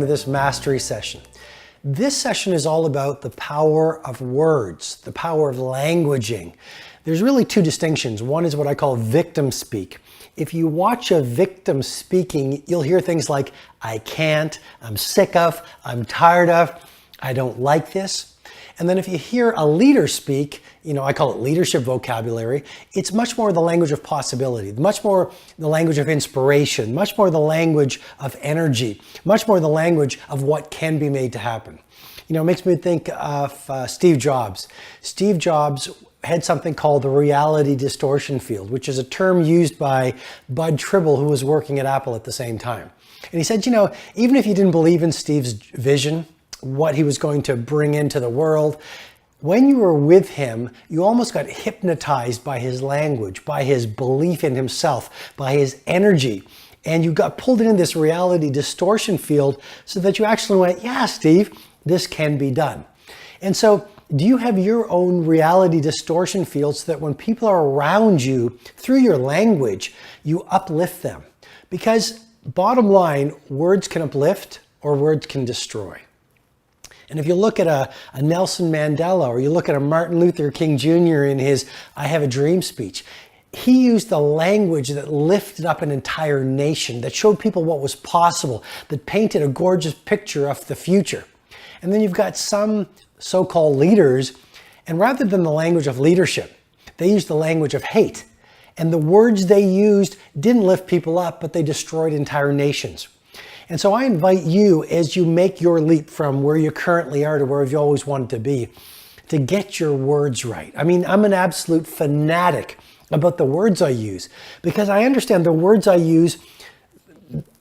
this mastery session. This session is all about the power of words, the power of languaging. There's really two distinctions. One is what I call victim speak. If you watch a victim speaking, you'll hear things like, I can't, I'm sick of, I'm tired of, I don't like this. And then if you hear a leader speak, I call it leadership vocabulary, it's much more the language of possibility, much more the language of inspiration, much more the language of energy, much more the language of what can be made to happen. It makes me think of Steve Jobs. Steve Jobs had something called the reality distortion field, which is a term used by Bud Tribble, who was working at Apple at the same time. And he said, even if you didn't believe in Steve's vision, what he was going to bring into the world, when you were with him, you almost got hypnotized by his language, by his belief in himself, by his energy. And you got pulled into this reality distortion field so that you actually went, yeah, Steve, this can be done. And so do you have your own reality distortion field so that when people are around you, through your language, you uplift them? Because bottom line, words can uplift or words can destroy. And if you look at a Nelson Mandela, or you look at a Martin Luther King Jr. in his I Have a Dream speech, he used the language that lifted up an entire nation, that showed people what was possible, that painted a gorgeous picture of the future. And then you've got some so-called leaders, and rather than the language of leadership, they used the language of hate. And the words they used didn't lift people up, but they destroyed entire nations. And so I invite you, as you make your leap from where you currently are to where you always wanted to be, to get your words right. I'm an absolute fanatic about the words I use, because I understand the words I use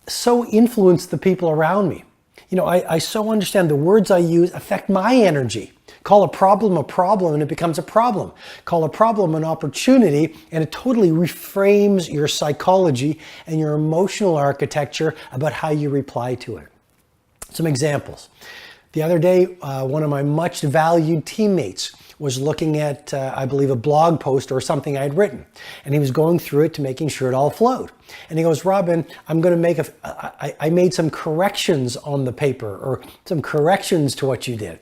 so influence the people around me. I so understand the words I use affect my energy. Call a problem and it becomes a problem. Call a problem an opportunity and it totally reframes your psychology and your emotional architecture about how you reply to it. Some examples. The other day, one of my much valued teammates was looking at, I believe, a blog post or something I had written. And he was going through it to making sure it all flowed. And he goes, Robin, I'm going to I made some corrections on the paper, or some corrections to what you did.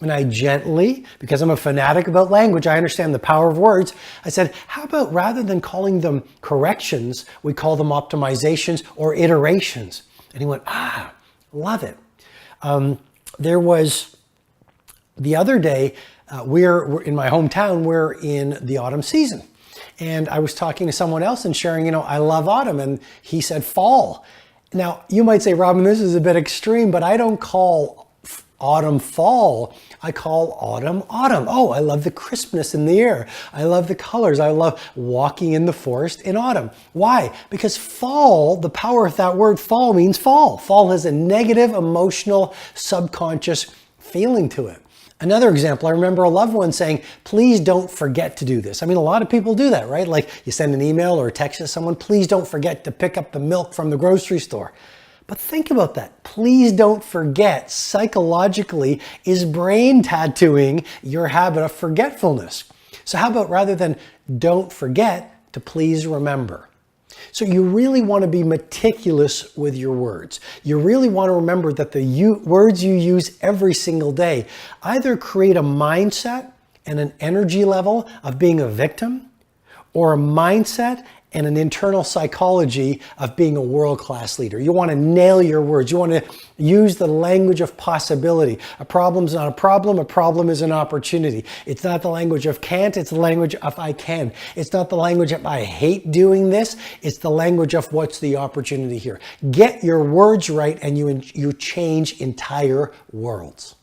And I gently, because I'm a fanatic about language, I understand the power of words, I said, how about rather than calling them corrections, we call them optimizations or iterations? And he went, love it. There was the other day, we're in my hometown, we're in the autumn season. And I was talking to someone else and sharing, I love autumn. And he said fall. Now, you might say, Robin, this is a bit extreme, but I don't call autumn fall. I call autumn autumn. Oh, I love the crispness in the air. I love the colors. I love walking in the forest in autumn. Why? Because fall, the power of that word fall means fall. Fall has a negative, emotional, subconscious feeling to it. Another example, I remember a loved one saying, please don't forget to do this. A lot of people do that, right? Like you send an email or a text to someone, please don't forget to pick up the milk from the grocery store. But think about that. Please don't forget, psychologically, is brain tattooing your habit of forgetfulness. So how about rather than don't forget, to please remember? So you really want to be meticulous with your words. You really want to remember that the words you use every single day either create a mindset and an energy level of being a victim, or a mindset and an internal psychology of being a world-class leader. You want to nail your words. You want to use the language of possibility. A problem's not a problem is an opportunity. It's not the language of can't, it's the language of I can. It's not the language of I hate doing this, it's the language of what's the opportunity here. Get your words right and you change entire worlds.